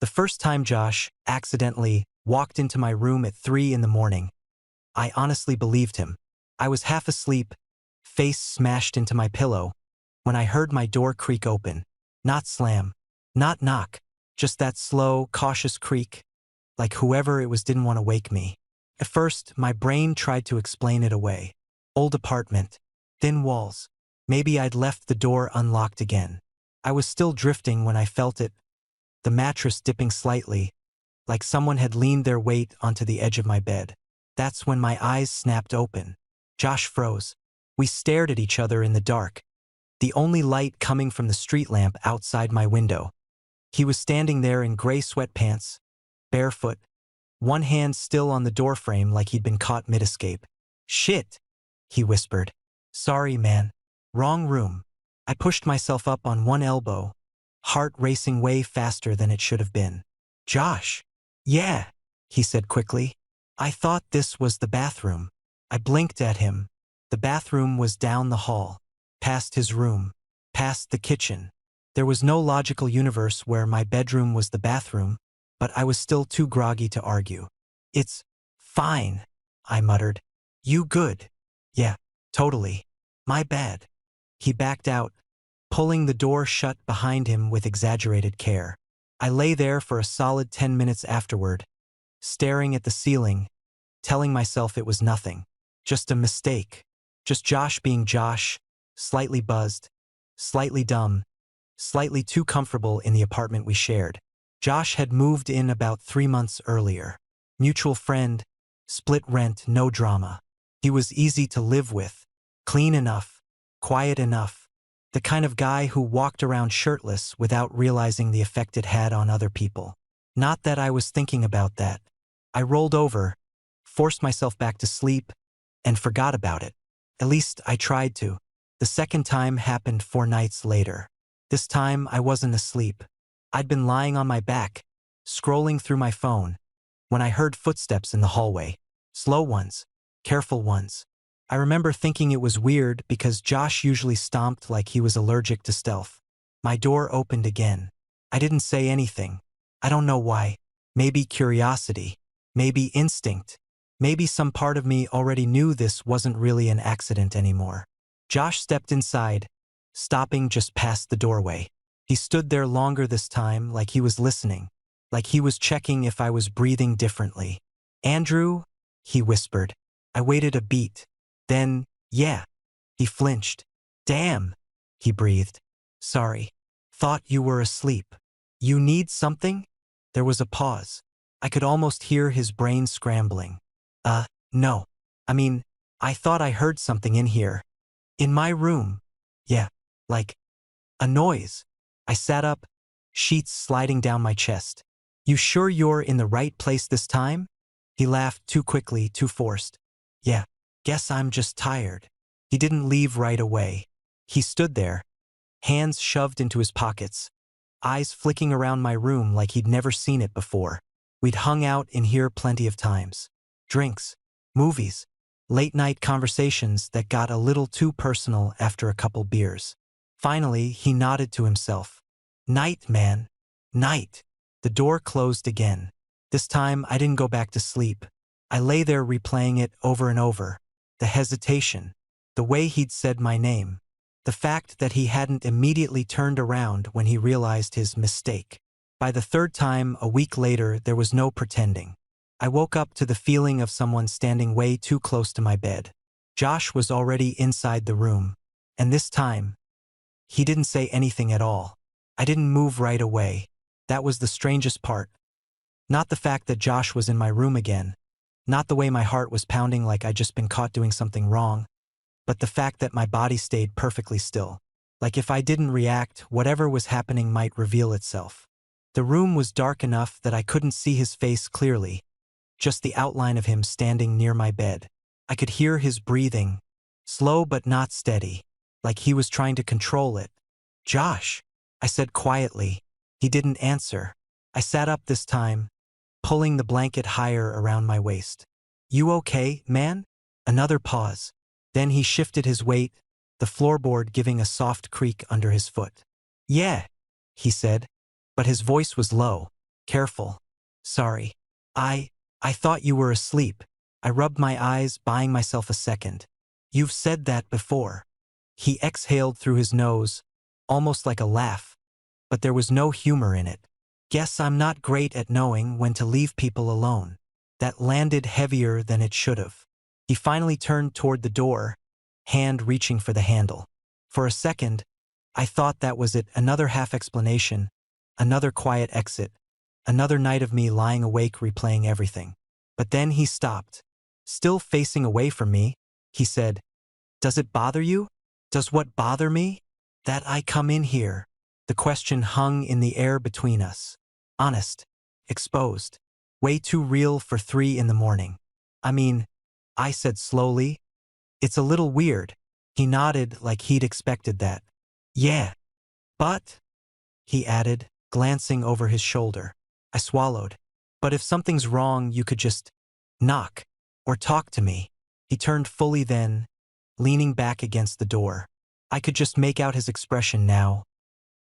The first time Josh accidentally walked into my room at 3 in the morning, I honestly believed him. I was half asleep, face smashed into my pillow, when I heard my door creak open. Not slam, not knock, just that slow, cautious creak, like whoever it was didn't want to wake me. At first, my brain tried to explain it away. Old apartment, thin walls. Maybe I'd left the door unlocked again. I was still drifting when I felt it, the mattress dipping slightly, like someone had leaned their weight onto the edge of my bed. That's when my eyes snapped open. Josh froze. We stared at each other in the dark, the only light coming from the street lamp outside my window. He was standing there in gray sweatpants, barefoot, one hand still on the doorframe like he'd been caught mid-escape. "Shit," he whispered. "Sorry, man. Wrong room." I pushed myself up on one elbow, heart racing way faster than it should have been. "Josh." "Yeah," he said quickly. "I thought this was the bathroom." I blinked at him. The bathroom was down the hall, past his room, past the kitchen. There was no logical universe where my bedroom was the bathroom, but I was still too groggy to argue. "It's fine," I muttered. "You good?" "Yeah, totally. My bad." He backed out, pulling the door shut behind him with exaggerated care. I lay there for a solid 10 minutes afterward, staring at the ceiling, telling myself it was nothing. Just a mistake. Just Josh being Josh, slightly buzzed, slightly dumb, slightly too comfortable in the apartment we shared. Josh had moved in about 3 months earlier. Mutual friend, split rent, no drama. He was easy to live with, clean enough, quiet enough, the kind of guy who walked around shirtless without realizing the effect it had on other people. Not that I was thinking about that. I rolled over, forced myself back to sleep, and forgot about it. At least I tried to. The second time happened 4 nights later. This time I wasn't asleep. I'd been lying on my back, scrolling through my phone, when I heard footsteps in the hallway. Slow ones, careful ones. I remember thinking it was weird because Josh usually stomped like he was allergic to stealth. My door opened again. I didn't say anything. I don't know why. Maybe curiosity. Maybe instinct. Maybe some part of me already knew this wasn't really an accident anymore. Josh stepped inside, stopping just past the doorway. He stood there longer this time, like he was listening, like he was checking if I was breathing differently. "Andrew?" he whispered. I waited a beat. Then, "Yeah." He flinched. "Damn," he breathed. "Sorry. Thought you were asleep. You need something?" There was a pause. I could almost hear his brain scrambling. No. I mean, I thought I heard something in here. In my room. Yeah, like a noise." I sat up, sheets sliding down my chest. "You sure you're in the right place this time?" He laughed too quickly, too forced. "Yeah, guess I'm just tired." He didn't leave right away. He stood there, hands shoved into his pockets, eyes flicking around my room like he'd never seen it before. We'd hung out in here plenty of times. Drinks, movies, late-night conversations that got a little too personal after a couple beers. Finally, he nodded to himself. "Night, man. Night." The door closed again. This time, I didn't go back to sleep. I lay there replaying it over and over. The hesitation, the way he'd said my name, the fact that he hadn't immediately turned around when he realized his mistake. By the third time, a week later, there was no pretending. I woke up to the feeling of someone standing way too close to my bed. Josh was already inside the room, and this time, he didn't say anything at all. I didn't move right away. That was the strangest part. Not the fact that Josh was in my room again, not the way my heart was pounding like I'd just been caught doing something wrong, but the fact that my body stayed perfectly still. Like if I didn't react, whatever was happening might reveal itself. The room was dark enough that I couldn't see his face clearly, just the outline of him standing near my bed. I could hear his breathing, slow but not steady, like he was trying to control it. "Josh," I said quietly. He didn't answer. I sat up this time, pulling the blanket higher around my waist. "You okay, man?" Another pause. Then he shifted his weight, the floorboard giving a soft creak under his foot. "Yeah," he said, but his voice was low, Careful. Sorry. I thought you were asleep. I rubbed my eyes, buying myself a second. You've said that before. He exhaled through his nose, almost like a laugh, but there was no humor in it. Guess I'm not great at knowing when to leave people alone. That landed heavier than it should have. He finally turned toward the door, hand reaching for the handle. For a second, I thought that was it, another half explanation, another quiet exit, another night of me lying awake replaying everything. But then he stopped. Still facing away from me, he said, "Does it bother you? Does what bother me? That I come in here." The question hung in the air between us. Honest. Exposed. Way too real for 3 in the morning. I mean, I said slowly, "It's a little weird." He nodded like he'd expected that. "Yeah. But," he added, glancing over his shoulder. I swallowed. "But if something's wrong, you could just knock or talk to me." He turned fully then, leaning back against the door. I could just make out his expression now.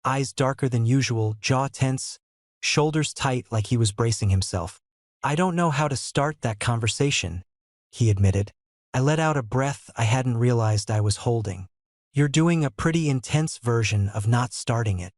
Eyes darker than usual, jaw tense, shoulders tight like he was bracing himself. "I don't know how to start that conversation," he admitted. I let out a breath I hadn't realized I was holding. "You're doing a pretty intense version of not starting it."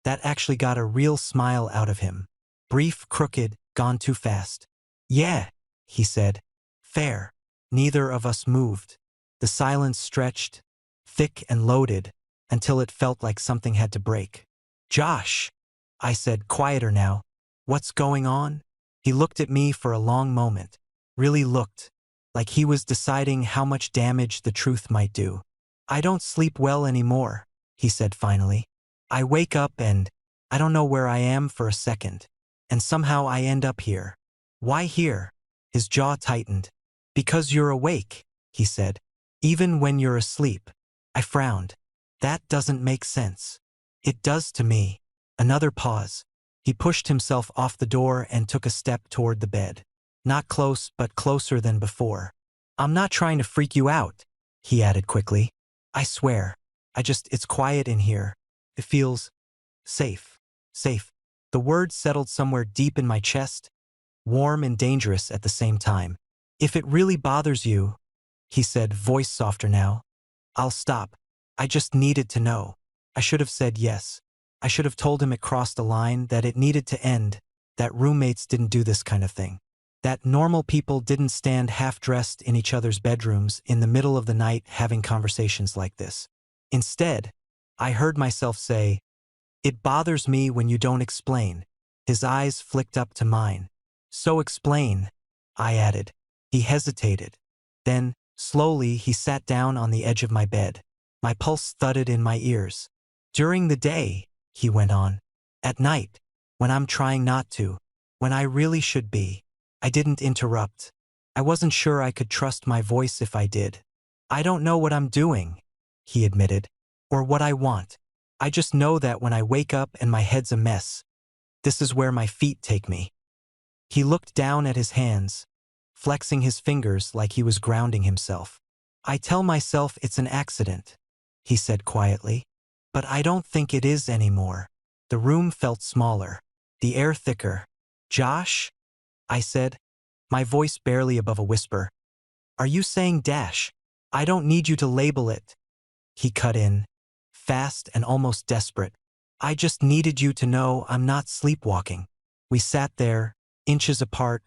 That actually got a real smile out of him. Brief, crooked, gone too fast. "Yeah," he said. "Fair." Neither of us moved. The silence stretched, thick and loaded, until it felt like something had to break. "Josh," I said, quieter now. "What's going on?" He looked at me for a long moment. Really looked. Like he was deciding how much damage the truth might do. "I don't sleep well anymore," he said finally. "I wake up and I don't know where I am for a second. And somehow I end up here." "Why here?" His jaw tightened. "Because you're awake," he said. "Even when you're asleep." I frowned. "That doesn't make sense." "It does to me." Another pause. He pushed himself off the door and took a step toward the bed. Not close, but closer than before. "I'm not trying to freak you out," he added quickly. "I swear. It's quiet in here. It feels safe." Safe. The word settled somewhere deep in my chest, warm and dangerous at the same time. "If it really bothers you," he said, voice softer now, "I'll stop. I just needed to know." I should have said yes. I should have told him it crossed a line, that it needed to end, that roommates didn't do this kind of thing. That normal people didn't stand half-dressed in each other's bedrooms in the middle of the night having conversations like this. Instead, I heard myself say, "It bothers me when you don't explain." His eyes flicked up to mine. "So explain," I added. He hesitated. Then, slowly, he sat down on the edge of my bed. My pulse thudded in my ears. "During the day," he went on. "At night, when I'm trying not to, when I really should be." I didn't interrupt. I wasn't sure I could trust my voice if I did. "I don't know what I'm doing," he admitted, "or what I want. I just know that when I wake up and my head's a mess, this is where my feet take me." He looked down at his hands, flexing his fingers like he was grounding himself. "I tell myself it's an accident," he said quietly, "but I don't think it is anymore." The room felt smaller, the air thicker. "Josh?" I said, my voice barely above a whisper. "Are you saying dash? I don't need you to label it." He cut in, fast and almost desperate. "I just needed you to know I'm not sleepwalking." We sat there, inches apart,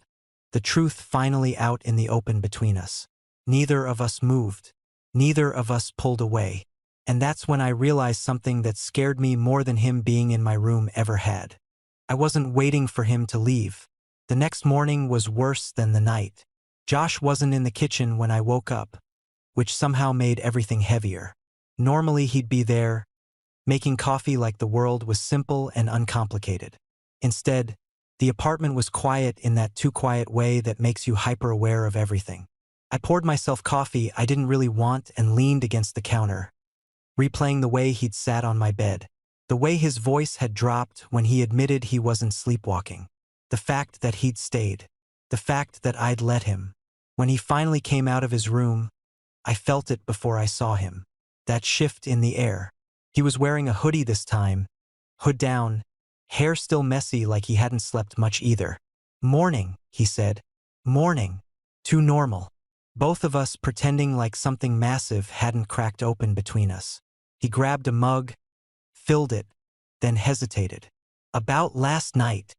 the truth finally out in the open between us. Neither of us moved. Neither of us pulled away. And that's when I realized something that scared me more than him being in my room ever had. I wasn't waiting for him to leave. The next morning was worse than the night. Josh wasn't in the kitchen when I woke up, which somehow made everything heavier. Normally he'd be there, making coffee like the world was simple and uncomplicated. Instead, the apartment was quiet in that too quiet way that makes you hyper-aware of everything. I poured myself coffee I didn't really want and leaned against the counter, replaying the way he'd sat on my bed, the way his voice had dropped when he admitted he wasn't sleepwalking. The fact that he'd stayed. The fact that I'd let him. When he finally came out of his room, I felt it before I saw him. That shift in the air. He was wearing a hoodie this time, hood down, hair still messy like he hadn't slept much either. "Morning," he said. "Morning." Too normal. Both of us pretending like something massive hadn't cracked open between us. He grabbed a mug, filled it, then hesitated. "About last night."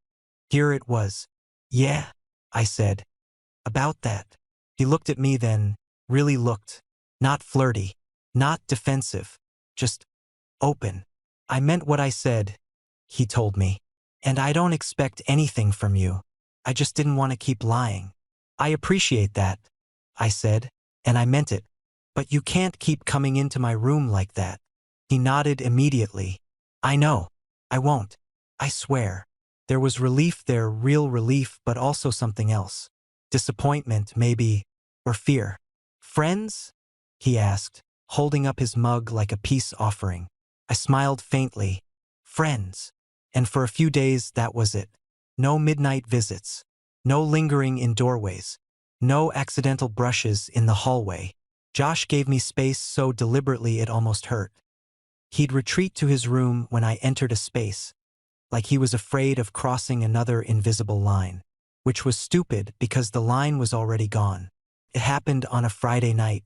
Here it was. "Yeah," I said. "About that." He looked at me then, really looked. Not flirty, not defensive, just open. "I meant what I said," he told me. "And I don't expect anything from you. I just didn't want to keep lying." "I appreciate that," I said, "and I meant it. But you can't keep coming into my room like that." He nodded immediately. "I know. I won't. I swear." There was relief there, real relief, but also something else. Disappointment, maybe, or fear. "Friends?" he asked, holding up his mug like a peace offering. I smiled faintly. "Friends." And for a few days that was it. No midnight visits. No lingering in doorways. No accidental brushes in the hallway. Josh gave me space so deliberately it almost hurt. He'd retreat to his room when I entered a space, like he was afraid of crossing another invisible line. Which was stupid because the line was already gone. It happened on a Friday night.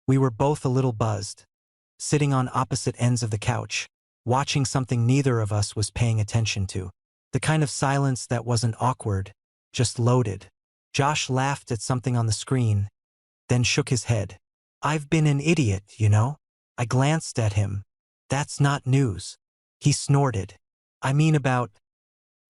We were both a little buzzed, sitting on opposite ends of the couch, watching something neither of us was paying attention to. The kind of silence that wasn't awkward, just loaded. Josh laughed at something on the screen, then shook his head. "I've been an idiot, you know?" I glanced at him. "That's not news." He snorted. "I mean about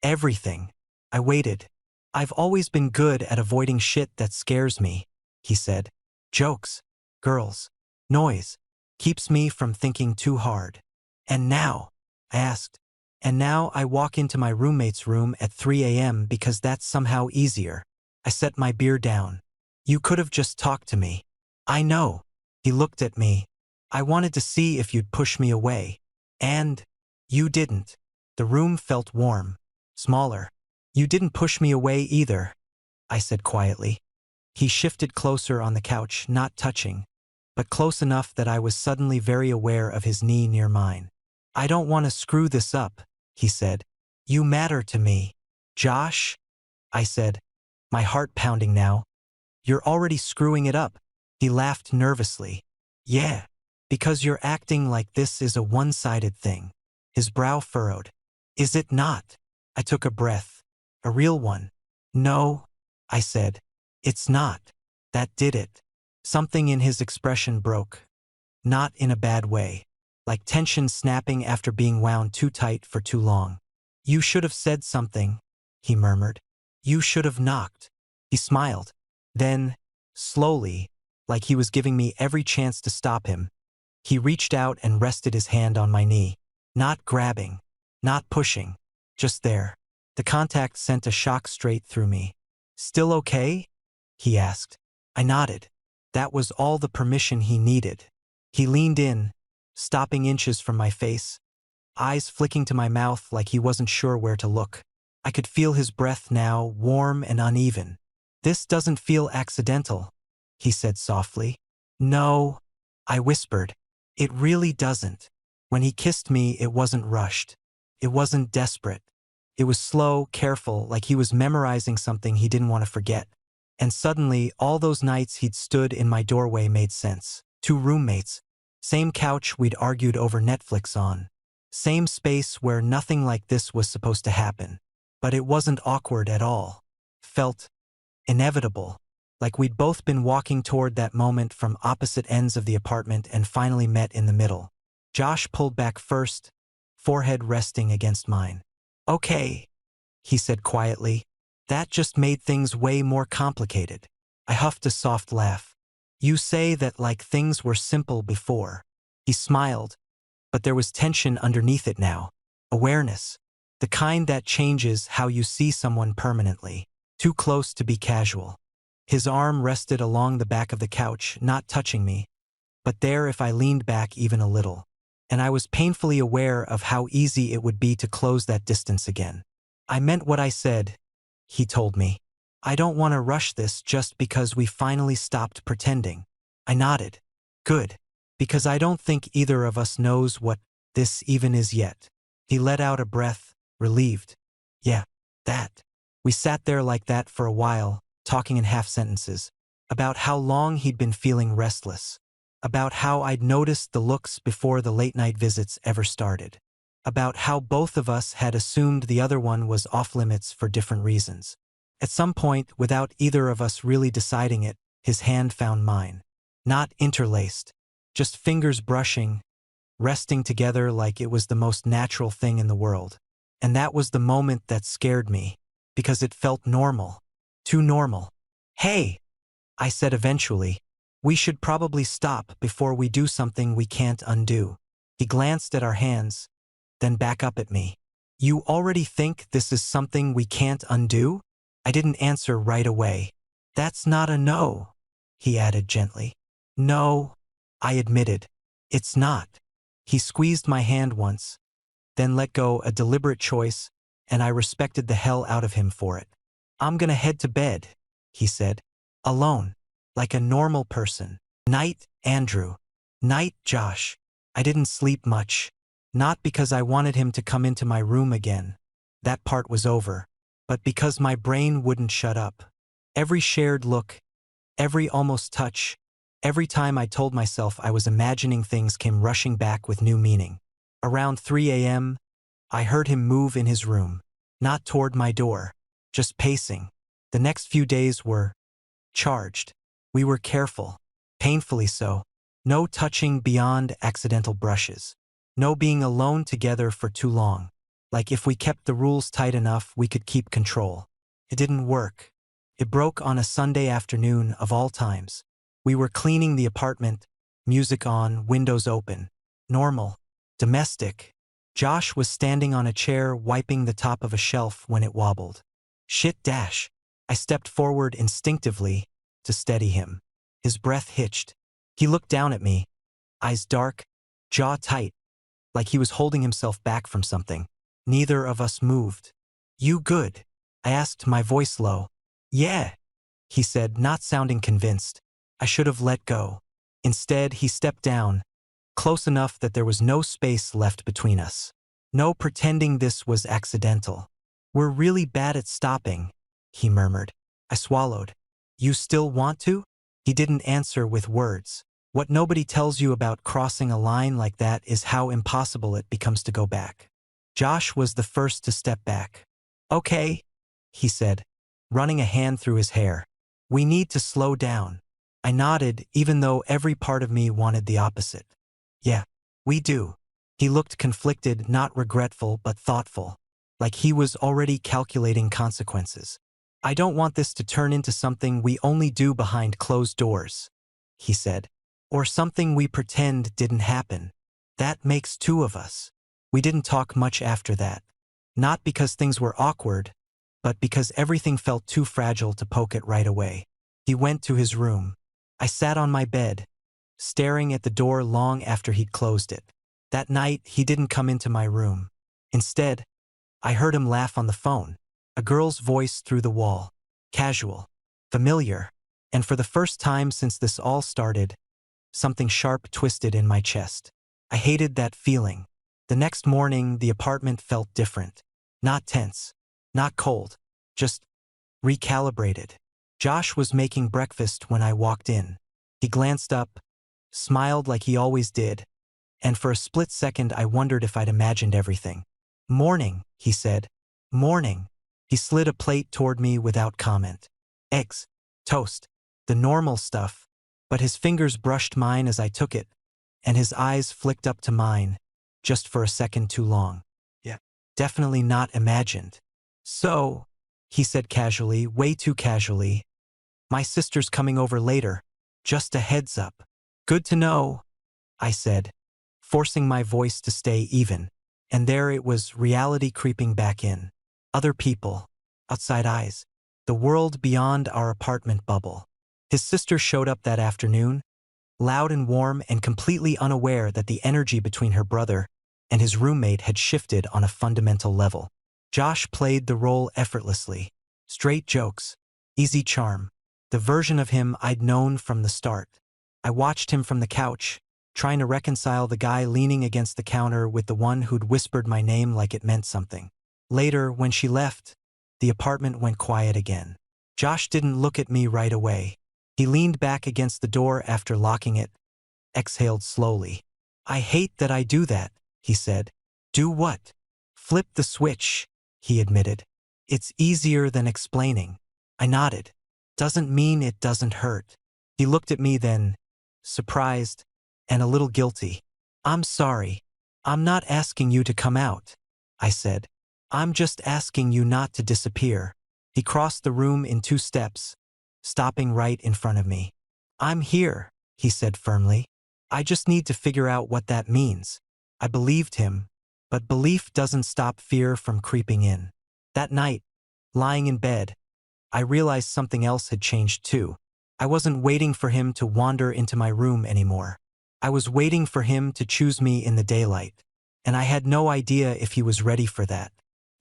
everything." I waited. "I've always been good at avoiding shit that scares me," he said. "Jokes, girls, noise, keeps me from thinking too hard." "And now?" I asked. "And now I walk into my roommate's room at 3 a.m. because that's somehow easier." I set my beer down. "You could have just talked to me." "I know." He looked at me. "I wanted to see if you'd push me away. And you didn't." The room felt warm, smaller. "You didn't push me away either," I said quietly. He shifted closer on the couch, not touching, but close enough that I was suddenly very aware of his knee near mine. "I don't want to screw this up," he said. "You matter to me." "Josh?" I said, my heart pounding now. "You're already screwing it up." He laughed nervously. "Yeah, because you're acting like this is a one-sided thing." His brow furrowed. "Is it not?" I took a breath. "A real one." "No," I said. "It's not." That did it. Something in his expression broke. Not in a bad way. Like tension snapping after being wound too tight for too long. "You should have said something," he murmured. "You should have knocked." He smiled. Then, slowly, like he was giving me every chance to stop him, he reached out and rested his hand on my knee. Not grabbing, not pushing, just there. The contact sent a shock straight through me. "Still okay?" he asked. I nodded. That was all the permission he needed. He leaned in, stopping inches from my face, eyes flicking to my mouth like he wasn't sure where to look. I could feel his breath now, warm and uneven. "This doesn't feel accidental," he said softly. "No," I whispered. "It really doesn't." When he kissed me, it wasn't rushed. It wasn't desperate. It was slow, careful, like he was memorizing something he didn't want to forget. And suddenly, all those nights he'd stood in my doorway made sense. 2 roommates. Same couch we'd argued over Netflix on. Same space where nothing like this was supposed to happen. But it wasn't awkward at all. Felt inevitable. Like we'd both been walking toward that moment from opposite ends of the apartment and finally met in the middle. Josh pulled back first, forehead resting against mine. "Okay," he said quietly. "That just made things way more complicated." I huffed a soft laugh. "You say that like things were simple before." He smiled, but there was tension underneath it now. Awareness. The kind that changes how you see someone permanently. Too close to be casual. His arm rested along the back of the couch, not touching me, but there if I leaned back even a little. And I was painfully aware of how easy it would be to close that distance again. "I meant what I said," he told me. "I don't want to rush this just because we finally stopped pretending." I nodded. "Good. Because I don't think either of us knows what this even is yet." He let out a breath, relieved. Yeah, that. We sat there like that for a while, talking in half sentences, about how long he'd been feeling restless, about how I'd noticed the looks before the late-night visits ever started, about how both of us had assumed the other one was off-limits for different reasons. At some point, without either of us really deciding it, his hand found mine. Not interlaced, just fingers brushing, resting together like it was the most natural thing in the world. And that was the moment that scared me, because it felt normal. Too normal. Hey, I said eventually, we should probably stop before we do something we can't undo. He glanced at our hands, then back up at me. You already think this is something we can't undo? I didn't answer right away. That's not a no, he added gently. No, I admitted. It's not. He squeezed my hand once, then let go, a deliberate choice, and I respected the hell out of him for it. I'm gonna head to bed, he said. Alone. Like a normal person. Night, Andrew. Night, Josh. I didn't sleep much. Not because I wanted him to come into my room again. That part was over. But because my brain wouldn't shut up. Every shared look, every almost touch, every time I told myself I was imagining things came rushing back with new meaning. Around 3 a.m., I heard him move in his room. Not toward my door. Just pacing. The next few days were charged. We were careful. Painfully so. No touching beyond accidental brushes. No being alone together for too long. Like if we kept the rules tight enough, we could keep control. It didn't work. It broke on a Sunday afternoon of all times. We were cleaning the apartment, music on, windows open. Normal. Domestic. Josh was standing on a chair wiping the top of a shelf when it wobbled. Shit dash. I stepped forward instinctively to steady him. His breath hitched. He looked down at me, eyes dark, jaw tight, like he was holding himself back from something. Neither of us moved. You good? I asked, my voice low. Yeah, he said, not sounding convinced. I should have let go. Instead, he stepped down, close enough that there was no space left between us. No pretending this was accidental. We're really bad at stopping, he murmured. I swallowed. You still want to? He didn't answer with words. What nobody tells you about crossing a line like that is how impossible it becomes to go back. Josh was the first to step back. Okay, he said, running a hand through his hair. We need to slow down. I nodded, even though every part of me wanted the opposite. Yeah, we do. He looked conflicted, not regretful, but thoughtful, like he was already calculating consequences. I don't want this to turn into something we only do behind closed doors, he said, or something we pretend didn't happen. That makes two of us. We didn't talk much after that. Not because things were awkward, but because everything felt too fragile to poke it right away. He went to his room. I sat on my bed, staring at the door long after he'd closed it. That night, he didn't come into my room. Instead, I heard him laugh on the phone. A girl's voice through the wall. Casual. Familiar. And for the first time since this all started, something sharp twisted in my chest. I hated that feeling. The next morning, the apartment felt different. Not tense. Not cold. Just recalibrated. Josh was making breakfast when I walked in. He glanced up, smiled like he always did, and for a split second I wondered if I'd imagined everything. Morning, he said. Morning. He slid a plate toward me without comment. Eggs. Toast. The normal stuff. But his fingers brushed mine as I took it, and his eyes flicked up to mine, just for a second too long. Yeah. Definitely not imagined. So, he said casually, way too casually, my sister's coming over later. Just a heads up. Good to know, I said, forcing my voice to stay even. And there it was, reality creeping back in. Other people. Outside eyes. The world beyond our apartment bubble. His sister showed up that afternoon, loud and warm and completely unaware that the energy between her brother and his roommate had shifted on a fundamental level. Josh played the role effortlessly. Straight jokes. Easy charm. The version of him I'd known from the start. I watched him from the couch, trying to reconcile the guy leaning against the counter with the one who'd whispered my name like it meant something. Later, when she left, the apartment went quiet again. Josh didn't look at me right away. He leaned back against the door after locking it, exhaled slowly. I hate that I do that, he said. Do what? Flip the switch, he admitted. It's easier than explaining. I nodded. Doesn't mean it doesn't hurt. He looked at me then, surprised and a little guilty. I'm sorry. I'm not asking you to come out, I said. I'm just asking you not to disappear. He crossed the room in 2 steps, stopping right in front of me. I'm here, he said firmly. I just need to figure out what that means. I believed him, but belief doesn't stop fear from creeping in. That night, lying in bed, I realized something else had changed too. I wasn't waiting for him to wander into my room anymore. I was waiting for him to choose me in the daylight, and I had no idea if he was ready for that.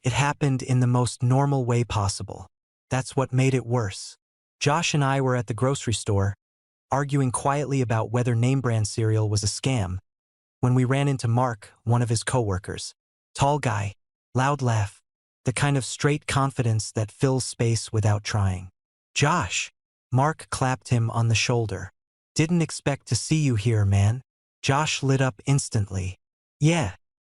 It happened in the most normal way possible. That's what made it worse. Josh and I were at the grocery store, arguing quietly about whether name-brand cereal was a scam, when we ran into Mark, one of his coworkers. Tall guy, loud laugh, the kind of straight confidence that fills space without trying. Josh! Mark clapped him on the shoulder. Didn't expect to see you here, man. Josh lit up instantly. Yeah,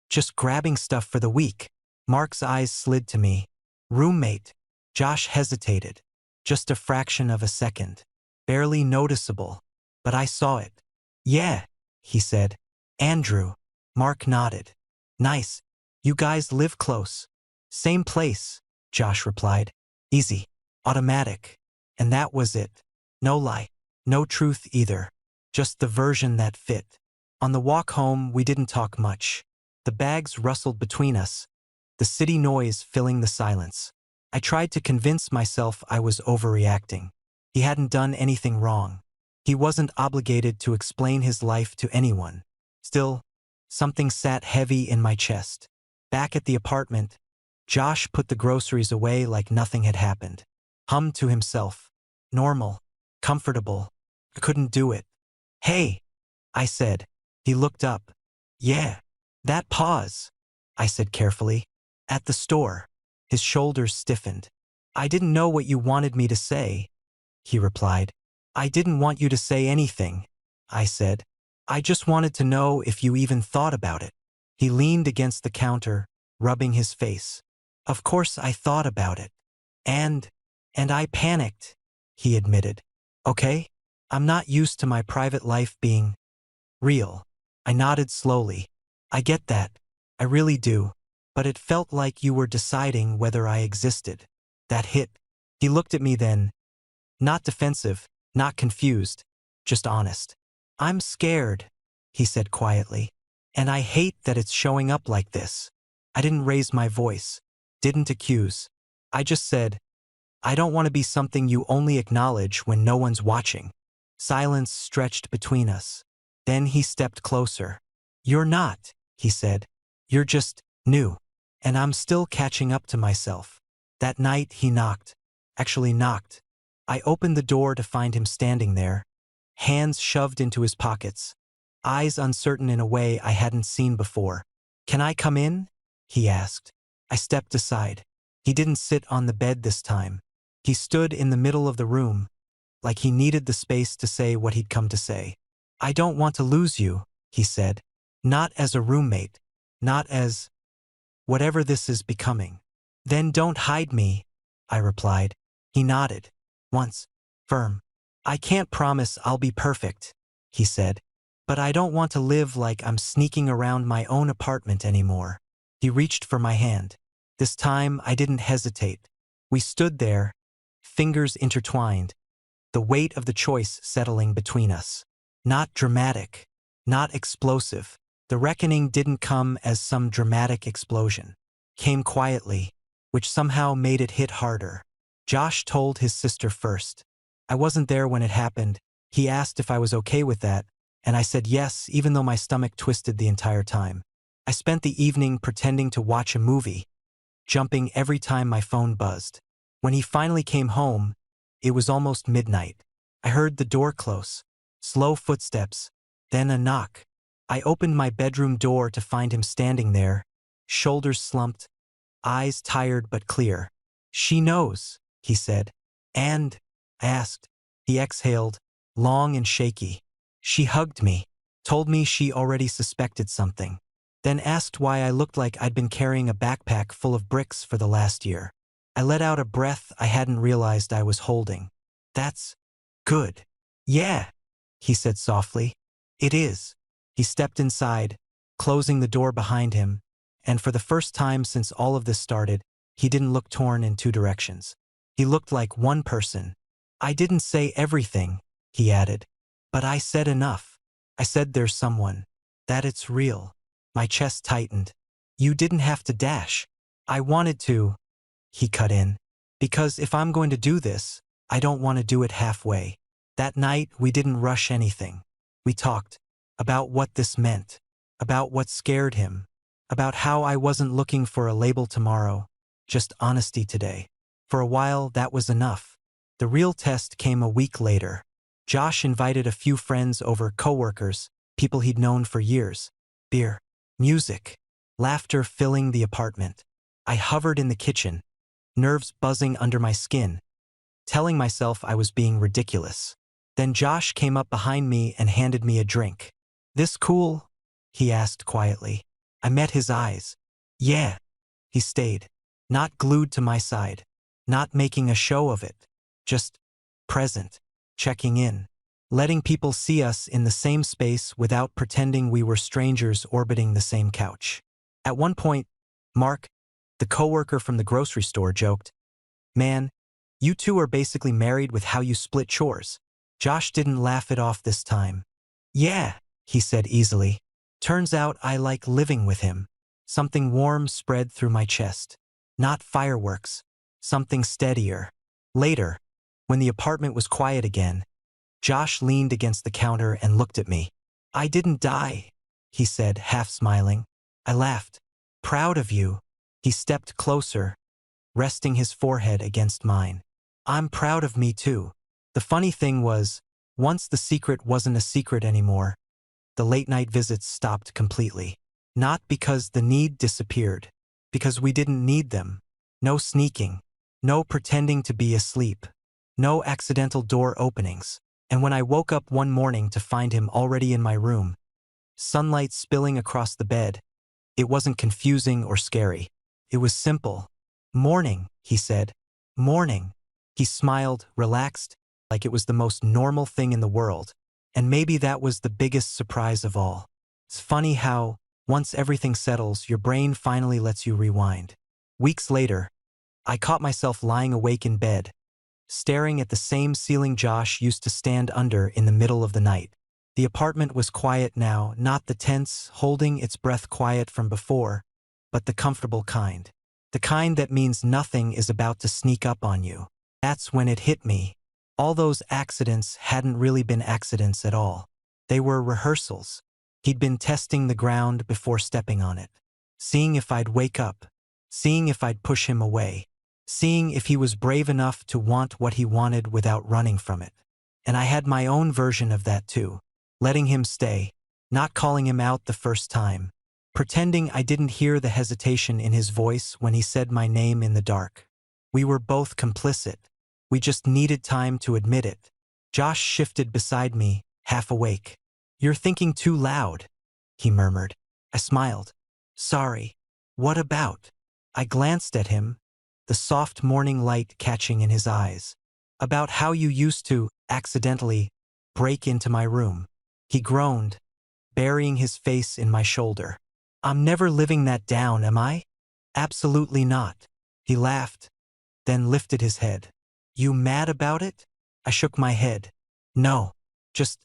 just grabbing stuff for the week. Mark's eyes slid to me. Roommate. Josh hesitated. Just a fraction of a second. Barely noticeable. But I saw it. Yeah, he said. Andrew. Mark nodded. Nice. You guys live close. Same place, Josh replied. Easy. Automatic. And that was it. No lie. No truth either. Just the version that fit. On the walk home, we didn't talk much. The bags rustled between us, the city noise filling the silence. I tried to convince myself I was overreacting. He hadn't done anything wrong. He wasn't obligated to explain his life to anyone. Still, something sat heavy in my chest. Back at the apartment, Josh put the groceries away like nothing had happened. Hummed to himself. Normal. Comfortable. I couldn't do it. Hey, I said. He looked up. Yeah. That pause, I said carefully. At the store. His shoulders stiffened. I didn't know what you wanted me to say, he replied. I didn't want you to say anything, I said. I just wanted to know if you even thought about it. He leaned against the counter, rubbing his face. Of course I thought about it. And I panicked, he admitted. Okay? I'm not used to my private life being real. I nodded slowly. I get that. I really do. But it felt like you were deciding whether I existed. That hit. He looked at me then. Not defensive, not confused, just honest. I'm scared, he said quietly. And I hate that it's showing up like this. I didn't raise my voice, didn't accuse. I just said, I don't want to be something you only acknowledge when no one's watching. Silence stretched between us. Then he stepped closer. You're not, he said. You're just new. And I'm still catching up to myself. That night he knocked. Actually knocked. I opened the door to find him standing there, hands shoved into his pockets, eyes uncertain in a way I hadn't seen before. Can I come in? He asked. I stepped aside. He didn't sit on the bed this time. He stood in the middle of the room, like he needed the space to say what he'd come to say. I don't want to lose you, he said. Not as a roommate. Not as whatever this is becoming. Then don't hide me, I replied. He nodded. Once. Firm. I can't promise I'll be perfect, he said. But I don't want to live like I'm sneaking around my own apartment anymore. He reached for my hand. This time I didn't hesitate. We stood there, fingers intertwined, the weight of the choice settling between us. Not dramatic. Not explosive. The reckoning didn't come as some dramatic explosion. Came quietly, which somehow made it hit harder. Josh told his sister first. I wasn't there when it happened. He asked if I was okay with that, and I said yes, even though my stomach twisted the entire time. I spent the evening pretending to watch a movie, jumping every time my phone buzzed. When he finally came home, it was almost midnight. I heard the door close, slow footsteps, then a knock. I opened my bedroom door to find him standing there, shoulders slumped, eyes tired but clear. "She knows," he said. "And?" I asked. He exhaled, long and shaky. "She hugged me, told me she already suspected something, then asked why I looked like I'd been carrying a backpack full of bricks for the last year." I let out a breath I hadn't realized I was holding. "That's good." "Yeah," he said softly. "It is." He stepped inside, closing the door behind him, and for the first time since all of this started, he didn't look torn in two directions. He looked like one person. "I didn't say everything," he added, "but I said enough. I said there's someone, that it's real." My chest tightened. "You didn't have to dash." "I wanted to," he cut in, "because if I'm going to do this, I don't want to do it halfway." That night, we didn't rush anything. We talked about what this meant, about what scared him, about how I wasn't looking for a label tomorrow, just honesty today. For a while, that was enough. The real test came a week later. Josh invited a few friends over, coworkers, people he'd known for years. Beer, music, laughter filling the apartment. I hovered in the kitchen, nerves buzzing under my skin, telling myself I was being ridiculous. Then Josh came up behind me and handed me a drink. "This cool?" he asked quietly. I met his eyes. "Yeah." He stayed, not glued to my side, not making a show of it, just present, checking in, letting people see us in the same space without pretending we were strangers orbiting the same couch. At one point, Mark, the coworker from the grocery store, joked, "Man, you two are basically married with how you split chores." Josh didn't laugh it off this time. "Yeah," he said easily. "Turns out I like living with him." Something warm spread through my chest. Not fireworks, something steadier. Later, when the apartment was quiet again, Josh leaned against the counter and looked at me. "I didn't die," he said, half smiling. I laughed. "Proud of you." He stepped closer, resting his forehead against mine. "I'm proud of me too." The funny thing was, once the secret wasn't a secret anymore, the late-night visits stopped completely. Not because the need disappeared, because we didn't need them. No sneaking, no pretending to be asleep, no accidental door openings. And when I woke up one morning to find him already in my room, sunlight spilling across the bed, it wasn't confusing or scary. It was simple. "Morning," he said. "Morning." He smiled, relaxed, like it was the most normal thing in the world. And maybe that was the biggest surprise of all. It's funny how, once everything settles, your brain finally lets you rewind. Weeks later, I caught myself lying awake in bed, staring at the same ceiling Josh used to stand under in the middle of the night. The apartment was quiet now, not the tense, holding its breath quiet from before, but the comfortable kind. The kind that means nothing is about to sneak up on you. That's when it hit me. All those accidents hadn't really been accidents at all. They were rehearsals. He'd been testing the ground before stepping on it, seeing if I'd wake up, seeing if I'd push him away, seeing if he was brave enough to want what he wanted without running from it. And I had my own version of that too, letting him stay, not calling him out the first time, pretending I didn't hear the hesitation in his voice when he said my name in the dark. We were both complicit. We just needed time to admit it. Josh shifted beside me, half awake. "You're thinking too loud," he murmured. I smiled. "Sorry. What about?" I glanced at him, the soft morning light catching in his eyes. "About how you used to, accidentally, break into my room." He groaned, burying his face in my shoulder. "I'm never living that down, am I?" "Absolutely not." He laughed, then lifted his head. "You mad about it?" I shook my head. "No. Just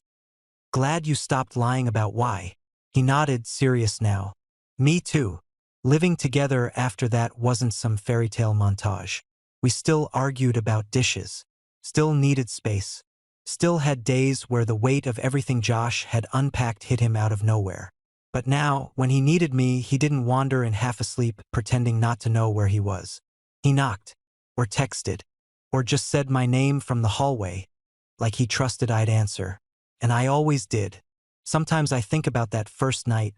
glad you stopped lying about why." He nodded, serious now. "Me too." Living together after that wasn't some fairy tale montage. We still argued about dishes, still needed space, still had days where the weight of everything Josh had unpacked hit him out of nowhere. But now, when he needed me, he didn't wander in half asleep, pretending not to know where he was. He knocked, or texted, or just said my name from the hallway, like he trusted I'd answer. And I always did. Sometimes I think about that first night,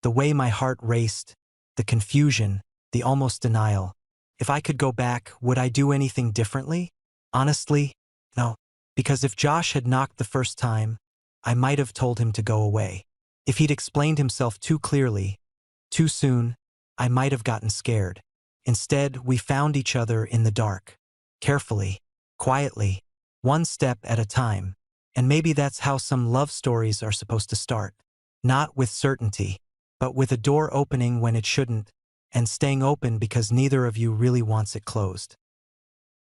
the way my heart raced, the confusion, the almost denial. If I could go back, would I do anything differently? Honestly, no. Because if Josh had knocked the first time, I might have told him to go away. If he'd explained himself too clearly, too soon, I might have gotten scared. Instead, we found each other in the dark. Carefully, quietly, one step at a time. And maybe that's how some love stories are supposed to start. Not with certainty, but with a door opening when it shouldn't, and staying open because neither of you really wants it closed.